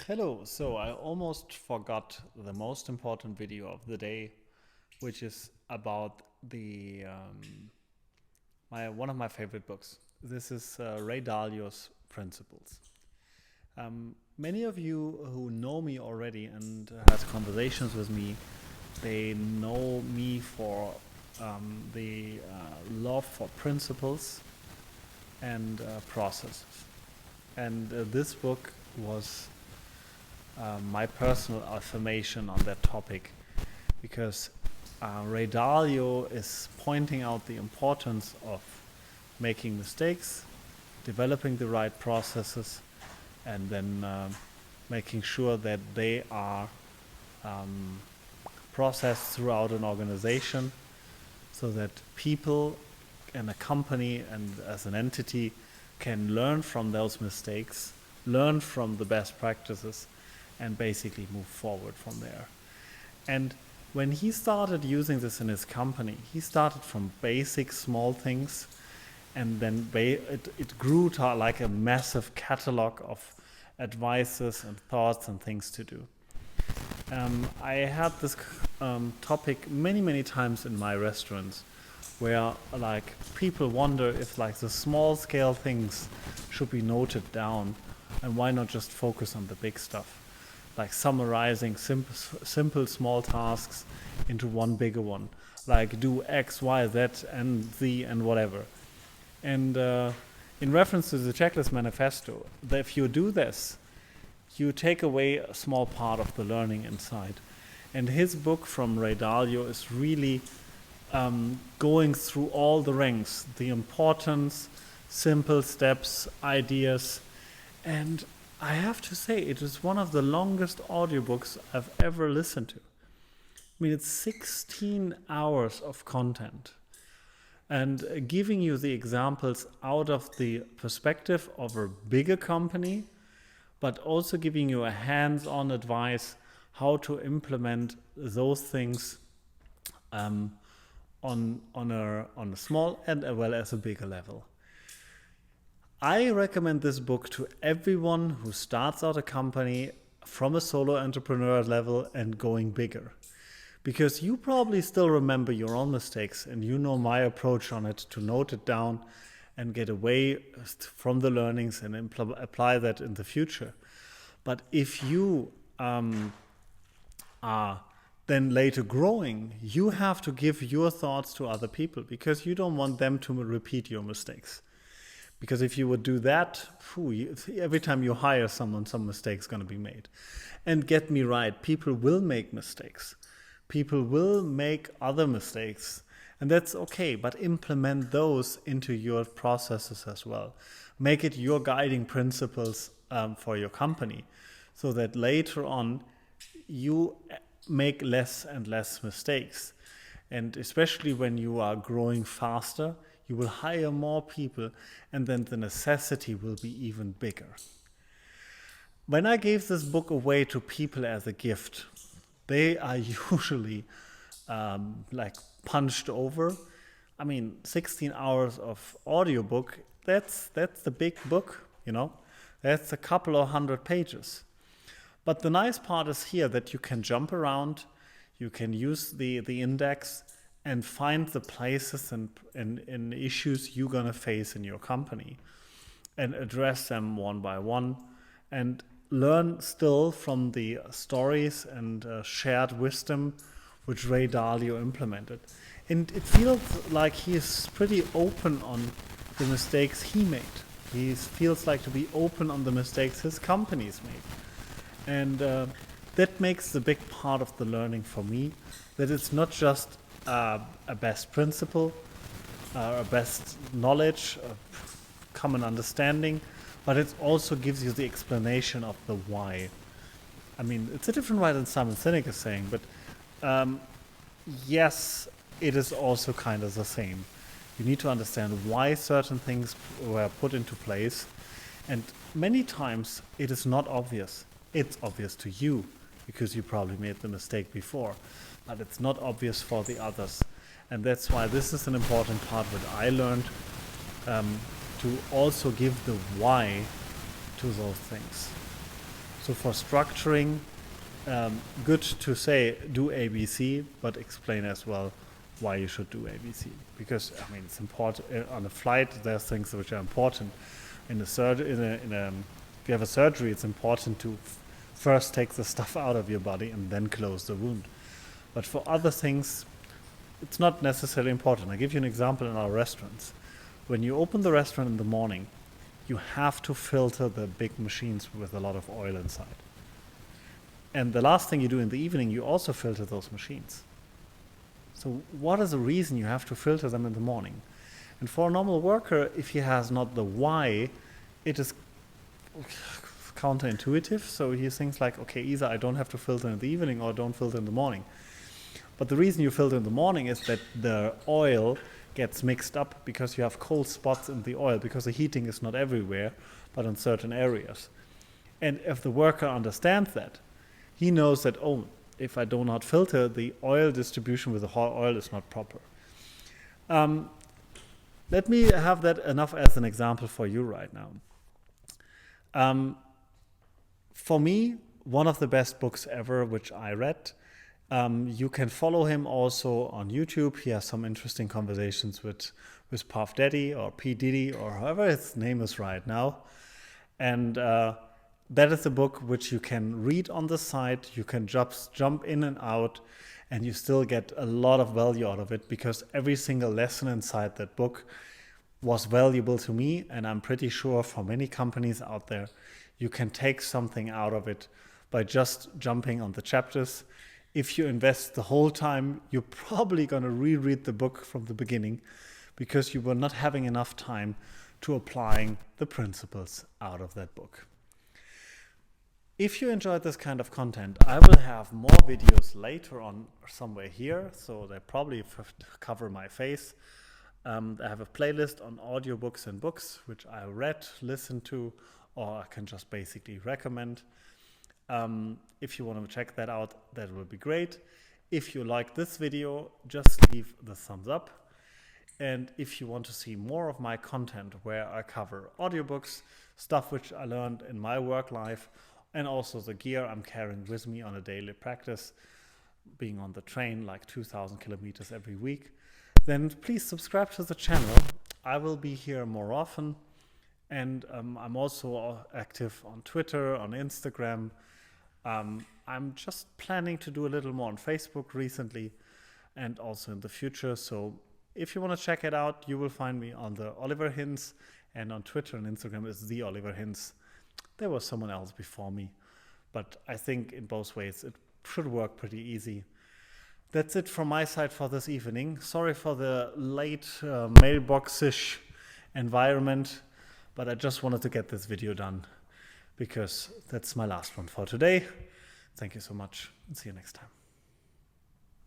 Hello, so I almost forgot the most important video of the day, which is about the one of my favorite books. This is Ray Dalio's Principles. Many of you who know me already and has conversations with me, they know me for the love for principles and processes. And this book was my personal affirmation on that topic, because Ray Dalio is pointing out the importance of making mistakes, developing the right processes, and then making sure that they are processed throughout an organization so that people and a company and as an entity can learn from those mistakes, learn from the best practices, and basically move forward from there. And when he started using this in his company, he started from basic small things, and then it grew to like a massive catalog of advices and thoughts and things to do. I had this topic many times in my restaurants, where like people wonder if like the small scale things should be noted down, and why not just focus on the big stuff, like summarizing simple small tasks into one bigger one, like do X, Y, Z, and Z, and whatever. And in reference to the checklist manifesto, that if you do this, you take away a small part of the learning inside. And his book from Ray Dalio is really going through all the ranks, the importance, simple steps, ideas. And I have to say, it is one of the longest audiobooks I've ever listened to. I mean, it's 16 hours of content, and giving you the examples out of the perspective of a bigger company, but also giving you a hands-on advice how to implement those things on a small and as well as a bigger level. I recommend this book to everyone who starts out a company from a solo entrepreneur level and going bigger. Because you probably still remember your own mistakes, and you know my approach on it, to note it down and get away from the learnings and apply that in the future. But if you are then later growing, you have to give your thoughts to other people, because you don't want them to repeat your mistakes. Because if you would do that, every time you hire someone, some mistake's going to be made. And get me right, people will make mistakes. People will make other mistakes. And that's okay, but implement those into your processes as well. Make it your guiding principles for your company, so that later on you make less and less mistakes. And especially when you are growing faster, you will hire more people, and then the necessity will be even bigger. When I gave this book away to people as a gift, they are usually like punched over. I mean, 16 hours of audiobook, that's the big book, you know. That's a couple of 100 pages. But the nice part is here that you can jump around, you can use the index, and find the places and issues you're going to face in your company and address them one by one, and learn still from the stories and shared wisdom which Ray Dalio implemented. And it feels like he is pretty open on the mistakes he made. He feels like to be open on the mistakes his companies made. And that makes the big part of the learning for me, that it's not just a best principle, a best knowledge, a common understanding, but it also gives you the explanation of the why. I mean, it's a different why than Simon Sinek is saying, but yes, it is also kind of the same. You need to understand why certain things were put into place, and many times it is not obvious. It's obvious to you, because you probably made the mistake before, but it's not obvious for the others. And that's why this is an important part that I learned, to also give the why to those things. So for structuring, good to say do ABC, but explain as well why you should do ABC. Because I mean, it's important on a flight. There's things which are important. In a if you have a surgery, it's important to first take the stuff out of your body and then close the wound. But for other things, it's not necessarily important. I'll give you an example in our restaurants. When you open the restaurant in the morning, you have to filter the big machines with a lot of oil inside. And the last thing you do in the evening, you also filter those machines. So what is the reason you have to filter them in the morning? And for a normal worker, if he has not the why, it is counterintuitive. So he thinks like, okay, either I don't have to filter in the evening or don't filter in the morning. But the reason you filter in the morning is that the oil gets mixed up because you have cold spots in the oil, because the heating is not everywhere, but in certain areas. And if the worker understands that, he knows that, oh, if I do not filter, the oil distribution with the hot oil is not proper. Let me have that enough as an example for you right now. For me, one of the best books ever, which I read, you can follow him also on YouTube. He has some interesting conversations with Puff Daddy or P. Diddy or however his name is right now. And that is a book which you can read on the side. You can just jump in and out, and you still get a lot of value out of it, because every single lesson inside that book was valuable to me. And I'm pretty sure for many companies out there, you can take something out of it by just jumping on the chapters. If you invest the whole time, you're probably going to reread the book from the beginning, because you were not having enough time to applying the principles out of that book. If you enjoyed this kind of content, I will have more videos later on somewhere here, so they probably cover my face. I have a playlist on audiobooks and books, which I read, listened to, or I can just basically recommend. If you want to check that out, that will be great. If you like this video, just leave the thumbs up. And if you want to see more of my content where I cover audiobooks, stuff which I learned in my work life, and also the gear I'm carrying with me on a daily practice, being on the train like 2,000 kilometers every week, then please subscribe to the channel. I will be here more often. And I'm also active on Twitter, on Instagram. I'm just planning to do a little more on Facebook recently and also in the future. So if you want to check it out, you will find me on the Oliver Hinz, and on Twitter and Instagram is the Oliver Hinz. There was someone else before me, but I think in both ways it should work pretty easy. That's it from my side for this evening. Sorry for the late mailbox-ish environment, but I just wanted to get this video done because that's my last one for today. Thank you so much, and see you next time.